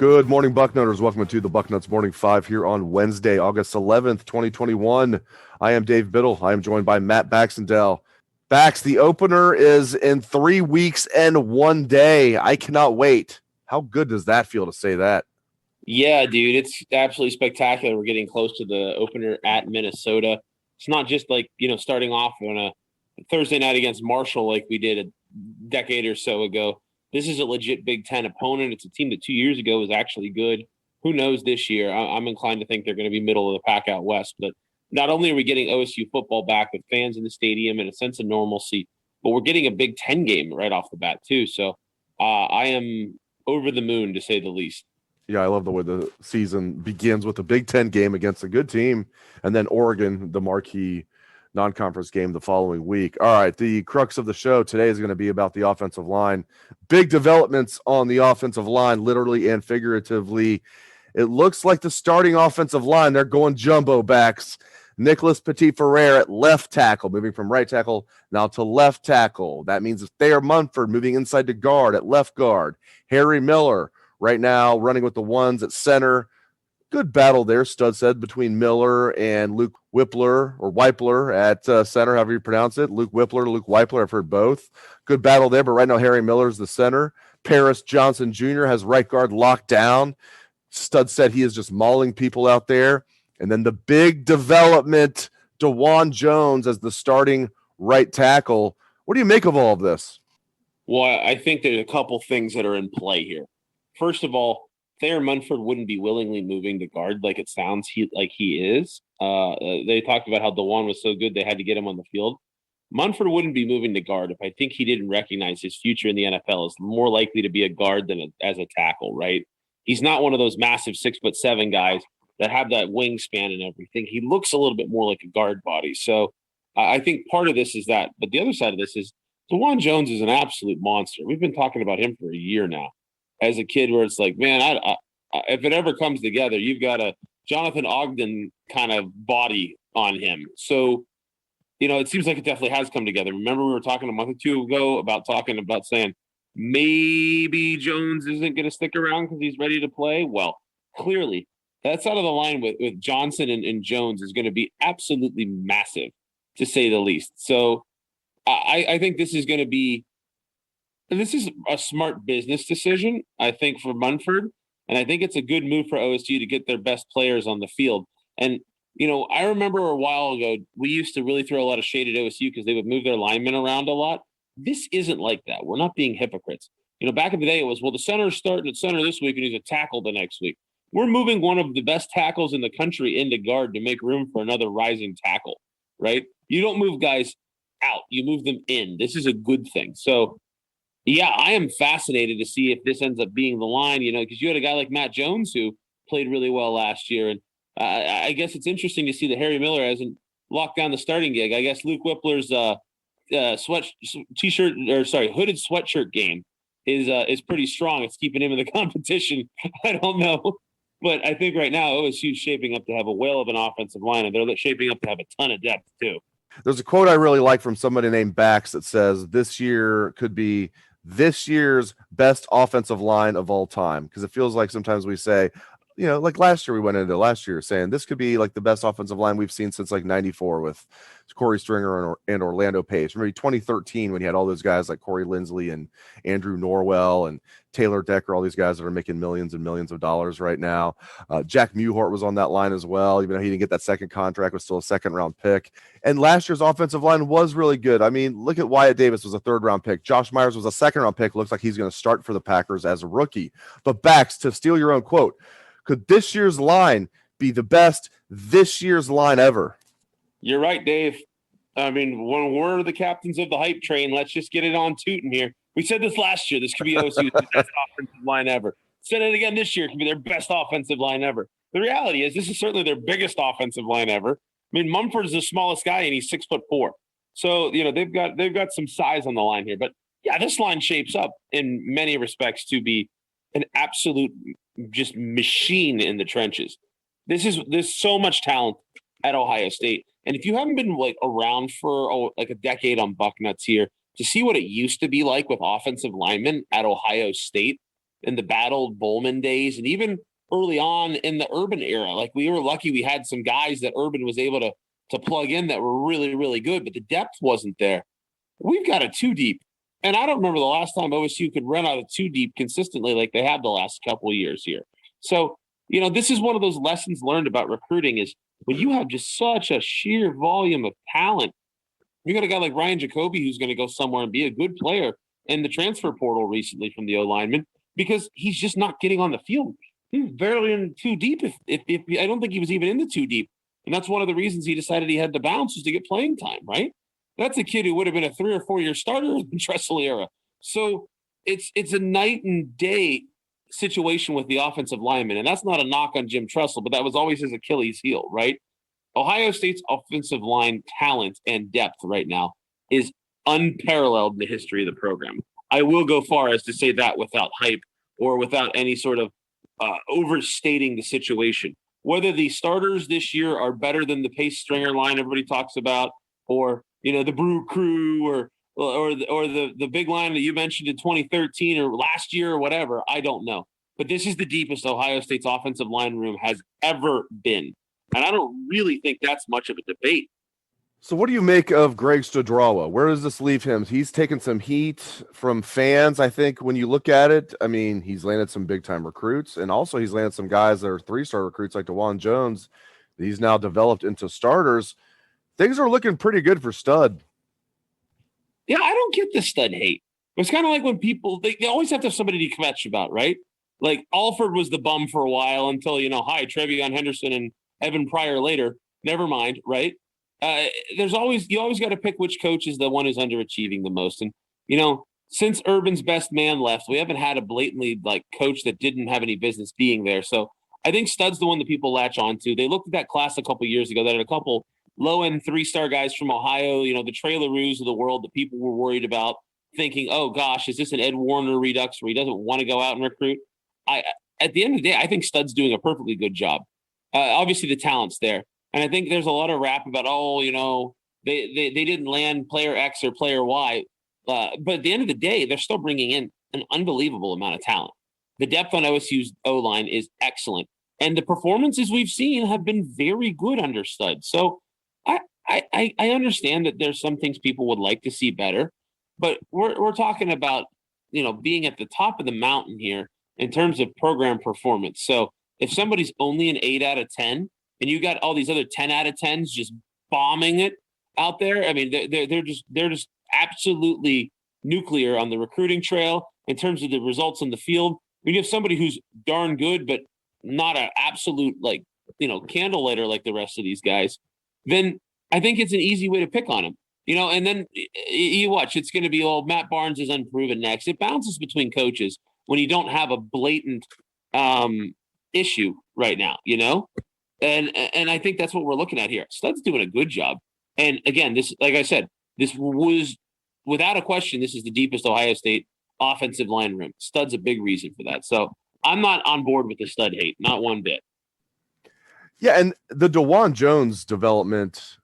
Good morning, Bucknutters. Welcome to the Bucknuts Morning 5 here on Wednesday, August 11th, 2021. I am Dave Biddle. I am joined by Matt Baxendell. Bax, the opener is in 3 weeks and 1 day. I cannot wait. How good does that feel to say that? Yeah, dude, it's absolutely spectacular. We're getting close to the opener at Minnesota. It's not just like, starting off on a Thursday night against Marshall like we did a decade or so ago. This is a legit Big Ten opponent. It's a team that 2 years ago was actually good. Who knows this year? I'm inclined to think they're going to be middle of the pack out west. But not only are we getting OSU football back with fans in the stadium and a sense of normalcy, but we're getting a Big Ten game right off the bat too. So I am over the moon, to say the least. Yeah, I love the way the season begins with a Big Ten game against a good team, and then Oregon, the marquee non-conference game the following week. All right, the crux of the show today is going to be about the offensive line. Big developments on the offensive line, literally and figuratively. It looks like the starting offensive line, they're going jumbo backs. Nicholas Petit-Ferrer at left tackle, moving from right tackle now to left tackle. That means Thayer Munford moving inside to guard at left guard. Harry Miller right now running with the ones at center. Good battle there, Stud said, between Miller and Luke Whippler or Weipler at center, however you pronounce it. Luke Whippler, Luke Weipler, I've heard both. Good battle there, but right now Harry Miller's the center. Paris Johnson Jr. has right guard locked down. Stud said he is just mauling people out there. And then the big development, DeJuan Jones as the starting right tackle. What do you make of all of this? Well, I think there's a couple things that are in play here. First of all, Thayer Munford wouldn't be willingly moving to guard like it sounds like he is. They talked about how DeJuan was so good they had to get him on the field. Munford wouldn't be moving to guard if I think he didn't recognize his future in the NFL is more likely to be a guard than as a tackle, right? He's not one of those massive 6'7" guys that have that wingspan and everything. He looks a little bit more like a guard body. So I think part of this is that. But the other side of this is DeJuan Jones is an absolute monster. We've been talking about him for a year now. As a kid, where it's like, man, if it ever comes together, you've got a Jonathan Ogden kind of body on him. So, it seems like it definitely has come together. Remember, we were talking a month or two ago about saying maybe Jones isn't going to stick around because he's ready to play. Well, clearly, that side of the line with Johnson and Jones is going to be absolutely massive, to say the least. So, I think this is going to be. And this is a smart business decision, I think, for Munford. And I think it's a good move for OSU to get their best players on the field. And, I remember a while ago, we used to really throw a lot of shade at OSU because they would move their linemen around a lot. This isn't like that. We're not being hypocrites. Back in the day, it was, well, the center's starting at center this week and he's a tackle the next week. We're moving one of the best tackles in the country into guard to make room for another rising tackle, right? You don't move guys out. You move them in. This is a good thing. So, yeah, I am fascinated to see if this ends up being the line, because you had a guy like Matt Jones who played really well last year. And I guess it's interesting to see that Harry Miller hasn't locked down the starting gig. I guess Luke Whippler's hooded sweatshirt game is pretty strong. It's keeping him in the competition. I don't know. But I think right now OSU's shaping up to have a whale of an offensive line, and they're shaping up to have a ton of depth too. There's a quote I really like from somebody named Bax that says this year could be this year's best offensive line of all time, because it feels like sometimes we say, like last year, we went into last year saying this could be like the best offensive line we've seen since like 94 with Corey Stringer and Orlando Pace. Maybe 2013 when you had all those guys like Corey Lindsley and Andrew Norwell and Taylor Decker, all these guys that are making millions and millions of dollars right now. Jack Muhort was on that line as well. Even though he didn't get that second contract, was still a second round pick. And last year's offensive line was really good. I mean, look at Wyatt Davis was a third round pick. Josh Myers was a second round pick. Looks like he's going to start for the Packers as a rookie. But Bax, to steal your own quote, could this year's line be the best this year's line ever? You're right, Dave. I mean, when we're the captains of the hype train, let's just get it on tooting here. We said this last year. This could be OSU's best offensive line ever. Said it again this year. It could be their best offensive line ever. The reality is this is certainly their biggest offensive line ever. I mean, Mumford's the smallest guy, and he's 6'4". So, they've got some size on the line here. But, yeah, this line shapes up in many respects to be an absolute just machine in the trenches. There's so much talent at Ohio State. And if you haven't been around for a decade on Bucknuts here, to see what it used to be like with offensive linemen at Ohio State, in the battled Bowman days, and even early on in the Urban era. Like, we were lucky we had some guys that Urban was able to plug in that were really, really good, but the depth wasn't there. We've got a two deep. And I don't remember the last time OSU could run out of two deep consistently like they have the last couple of years here. So, this is one of those lessons learned about recruiting is when you have just such a sheer volume of talent, you got a guy like Ryan Jacoby who's going to go somewhere and be a good player in the transfer portal recently from the O lineman because he's just not getting on the field. He's barely in two deep. If I don't think he was even in the two deep. And that's one of the reasons he decided he had to bounce was to get playing time, right? That's a kid who would have been a 3 or 4 year starter in the Tressel era. So it's a night and day situation with the offensive lineman. And that's not a knock on Jim Tressel, but that was always his Achilles heel, right? Ohio State's offensive line talent and depth right now is unparalleled in the history of the program. I will go far as to say that without hype or without any sort of overstating the situation. Whether the starters this year are better than the Pace Stringer line everybody talks about, or the Brew Crew, or the big line that you mentioned in 2013 or last year or whatever, I don't know. But this is the deepest Ohio State's offensive line room has ever been. And I don't really think that's much of a debate. So what do you make of Greg Studrawa? Where does this leave him? He's taken some heat from fans, I think, when you look at it. I mean, he's landed some big-time recruits, and also he's landed some guys that are three-star recruits like DeJuan Jones that he's now developed into starters. Things are looking pretty good for Stud. Yeah, I don't get the Stud hate. It's kind of like when people, they always have to have somebody to kvetch about, right? Like, Alford was the bum for a while until, hi, Trevion Henderson and Evan Pryor later. Never mind, right? You always got to pick which coach is the one who's underachieving the most. And, since Urban's best man left, we haven't had a blatantly coach that didn't have any business being there. So I think Stud's the one that people latch on to. They looked at that class a couple years ago that had a couple low-end 3-star guys from Ohio, the Trey LaRue's of the world that people were worried about, thinking, oh gosh, is this an Ed Warner redux where he doesn't want to go out and recruit? At the end of the day, I think Stud's doing a perfectly good job. Obviously the talent's there. And I think there's a lot of rap about, they didn't land player X or player Y. But at the end of the day, they're still bringing in an unbelievable amount of talent. The depth on OSU's O-line is excellent. And the performances we've seen have been very good under Stud. So I understand that there's some things people would like to see better. But we're talking about, being at the top of the mountain here in terms of program performance. So if somebody's only an 8 out of 10, and you got all these other 10 out of 10s just bombing it out there, I mean, they're just absolutely nuclear on the recruiting trail in terms of the results on the field. When you have somebody who's darn good, but not an absolute candle lighter like the rest of these guys, then I think it's an easy way to pick on him. And then you watch, it's going to be, Matt Barnes is unproven next. It bounces between coaches when you don't have a blatant issue right now, And I think that's what we're looking at here. Stud's doing a good job. And again, this, like I said, this was, without a question, this is the deepest Ohio State offensive line room. Stud's a big reason for that. So I'm not on board with the Stud hate, not one bit. Yeah, and the DeJuan Jones development,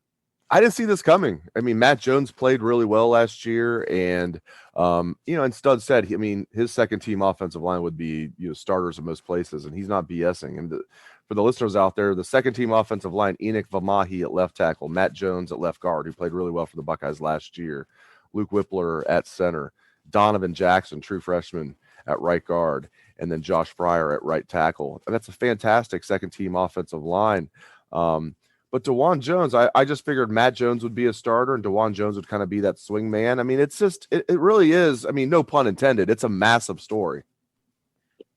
I didn't see this coming. I mean, Matt Jones played really well last year, and and Stud said, his second team offensive line would be starters in most places, and he's not BSing. And for the listeners out there, the second team offensive line, Enoch Vamahi at left tackle, Matt Jones at left guard, who played really well for the Buckeyes last year, Luke Whippler at center, Donovan Jackson, true freshman, at right guard, and then Josh Fryer at right tackle. And that's a fantastic second team offensive line. But DeJuan Jones, I just figured Matt Jones would be a starter and DeJuan Jones would kind of be that swing man. I mean, it's just, it really is. I mean, no pun intended. It's a massive story.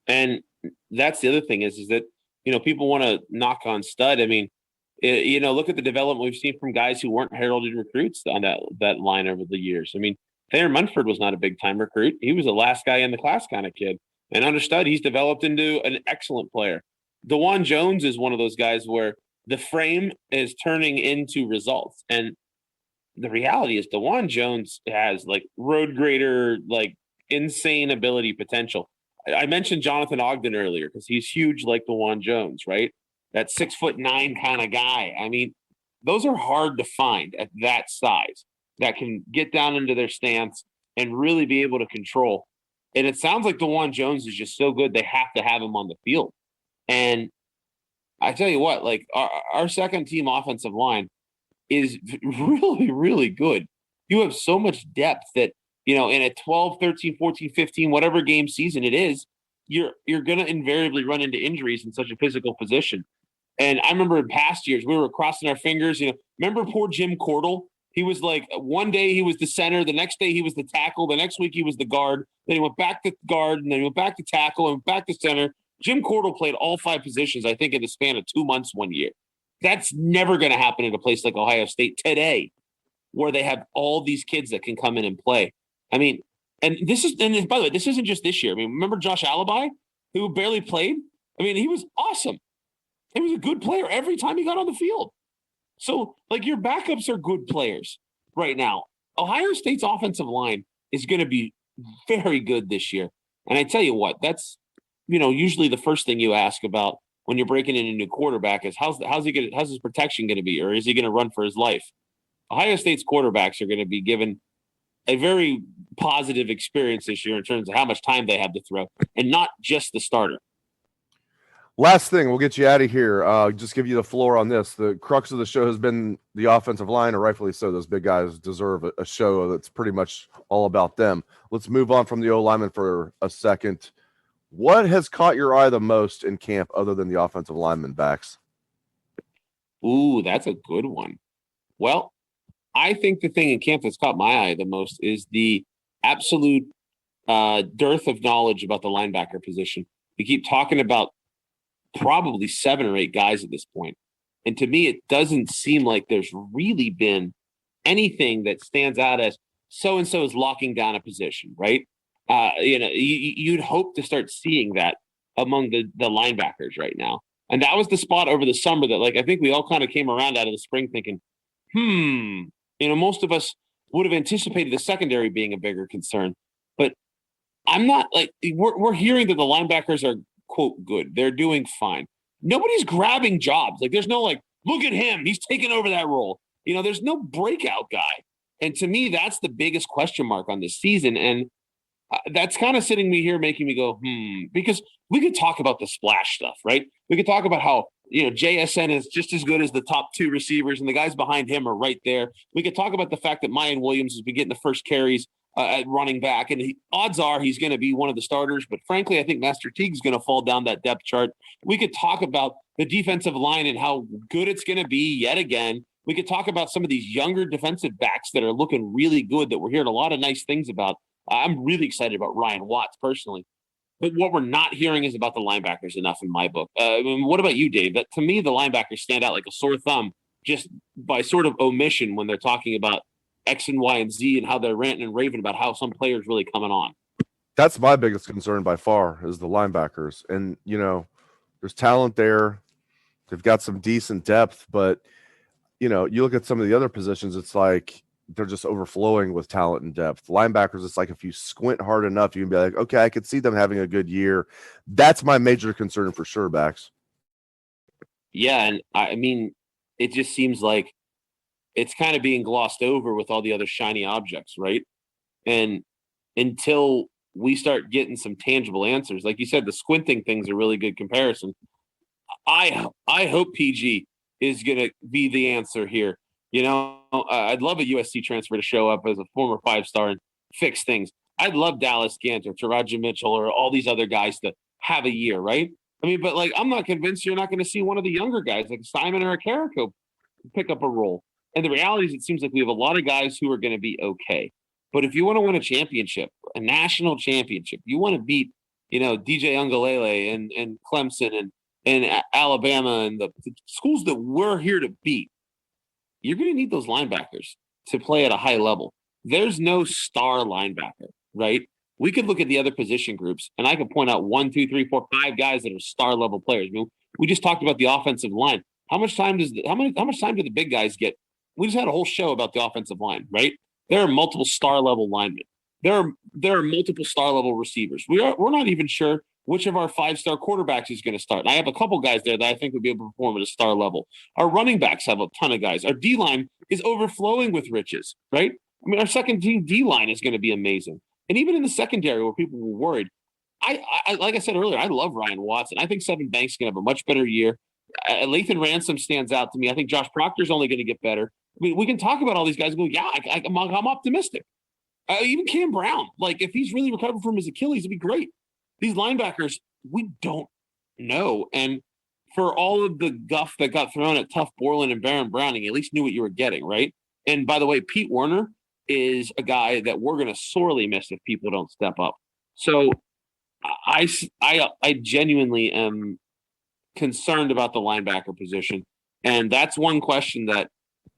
And that's the other thing is that, people want to knock on Stud. I mean, look at the development we've seen from guys who weren't heralded recruits on that line over the years. I mean, Thayer Munford was not a big time recruit. He was the last guy in the class kind of kid. And under Stud, he's developed into an excellent player. DeJuan Jones is one of those guys where the frame is turning into results. And the reality is DeJuan Jones has road grader, insane ability potential. I mentioned Jonathan Ogden earlier because he's huge like DeJuan Jones, right? That 6'9" kind of guy. I mean, those are hard to find at that size that can get down into their stance and really be able to control. And it sounds like DeJuan Jones is just so good, they have to have him on the field. And I tell you what, like our second team offensive line is really, really good. You have so much depth that, in a 12, 13, 14, 15, whatever game season it is, you're going to invariably run into injuries in such a physical position. And I remember in past years, we were crossing our fingers. Remember poor Jim Cordell? He was like, one day he was the center, the next day he was the tackle, the next week he was the guard. Then he went back to guard, and then he went back to tackle, and back to center. Jim Cordell played all 5 positions, I think, in the span of 2 months one year. That's never going to happen at a place like Ohio State today, where they have all these kids that can come in and play. I mean, and by the way, this isn't just this year. I mean, remember Josh Alibi, who barely played? I mean, he was awesome. He was a good player every time he got on the field. So, like, your backups are good players right now. Ohio State's offensive line is going to be very good this year. And I tell you what, that's, usually the first thing you ask about when you're breaking in a new quarterback is how's his protection going to be, or is he going to run for his life? Ohio State's quarterbacks are going to be given a very positive experience this year in terms of how much time they have to throw, and not just the starter. Last thing, we'll get you out of here. Just give you the floor on this. The crux of the show has been the offensive line, and rightfully so. Those big guys deserve a show that's pretty much all about them. Let's move on from the O-lineman for a second. What has caught your eye the most in camp other than the offensive lineman backs? Ooh, that's a good one. Well, I think the thing in camp that's caught my eye the most is the absolute dearth of knowledge about the linebacker position. We keep talking about probably 7 or 8 guys at this point. And to me, it doesn't seem like there's really been anything that stands out as so-and-so is locking down a position, right? You'd hope to start seeing that among the linebackers right now. And that was the spot over the summer that, like, I think we all kind of came around out of the spring thinking, most of us would have anticipated the secondary being a bigger concern. But I'm not, like, we're hearing that the linebackers are, quote, good. They're doing fine. Nobody's grabbing jobs. Like, there's no, like, look at him, he's taking over that role. There's no breakout guy. And to me, that's the biggest question mark on this season. And that's kind of sitting me here making me go, because we could talk about the splash stuff, right? We could talk about how, JSN is just as good as the top 2 receivers, and the guys behind him are right there. We could talk about the fact that Mayan Williams has been getting the first carries at running back, and odds are he's going to be one of the starters. But frankly, I think Master Teague's going to fall down that depth chart. We could talk about the defensive line and how good it's going to be yet again. We could talk about some of these younger defensive backs that are looking really good that we're hearing a lot of nice things about. I'm really excited about Ryan Watts personally. But what we're not hearing is about the linebackers enough in my book. What about you, Dave? That, to me, the linebackers stand out like a sore thumb just by sort of omission when they're talking about X and Y and Z and how they're ranting and raving about how some player's really coming on. That's my biggest concern by far is the linebackers. And, there's talent there. They've got some decent depth, but, you look at some of the other positions, it's like they're just overflowing with talent and depth. Linebackers, it's like if you squint hard enough, you can be like, okay, I could see them having a good year. That's my major concern for sure, Bax. Yeah, and I mean, it just seems like it's kind of being glossed over with all the other shiny objects, right? And until we start getting some tangible answers, like you said, the squinting thing's a really good comparison. I hope PG is going to be the answer here. I'd love a USC transfer to show up as a former 5-star and fix things. I'd love Dallas Gant or Taraji Mitchell or all these other guys to have a year, right? I mean, but, like, I'm not convinced you're not going to see one of the younger guys like Simon or Carrico pick up a role. And the reality is it seems like we have a lot of guys who are going to be okay. But if you want to win a championship, a national championship, you want to beat, DJ Ungalele and Clemson and Alabama and the schools that we're here to beat, you're going to need those linebackers to play at a high level. There's no star linebacker, right? We could look at the other position groups, and I could point out 1, 2, 3, 4, 5 guys that are star level players. I mean, we just talked about the offensive line. How much time do the big guys get? We just had a whole show about the offensive line, right? There are multiple star level linemen. There are multiple star level receivers. We're not even sure which of our 5-star quarterbacks is going to start. And I have a couple guys there that I think would be able to perform at a star level. Our running backs have a ton of guys. Our D-line is overflowing with riches, right? I mean, our second team D-line is going to be amazing. And even in the secondary where people were worried, I like I said earlier, I love Ryan Watson. I think Seven Banks can have a much better year. Lathan Ransom stands out to me. I think Josh Proctor's only going to get better. I mean, we can talk about all these guys and go, yeah, I'm optimistic. Even Cam Brown, like if he's really recovered from his Achilles, it'd be great. These linebackers, we don't know. And for all of the guff that got thrown at Tuff Borland and Baron Browning, at least knew what you were getting, right? And by the way, Pete Werner is a guy that we're going to sorely miss if people don't step up. So I genuinely am concerned about the linebacker position. And that's one question that,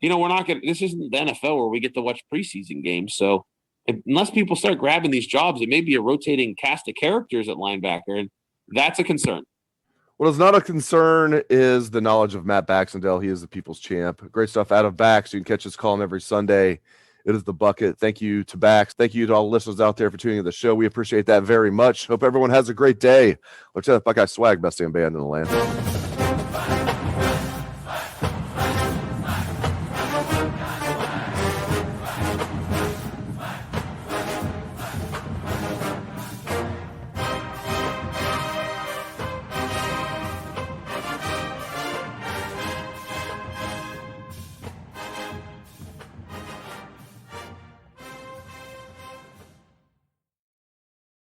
we're not going to, this isn't the NFL where we get to watch preseason games. So unless people start grabbing these jobs, it may be a rotating cast of characters at linebacker. And that's a concern. What is not a concern is the knowledge of Matt Baxendell. He is the people's champ. Great stuff out of Bax. You can catch his column every Sunday. It is the Bucket. Thank you to Bax. Thank you to all the listeners out there for tuning in the show. We appreciate that very much. Hope everyone has a great day. Let's have Buckeye swag, best damn band in the land.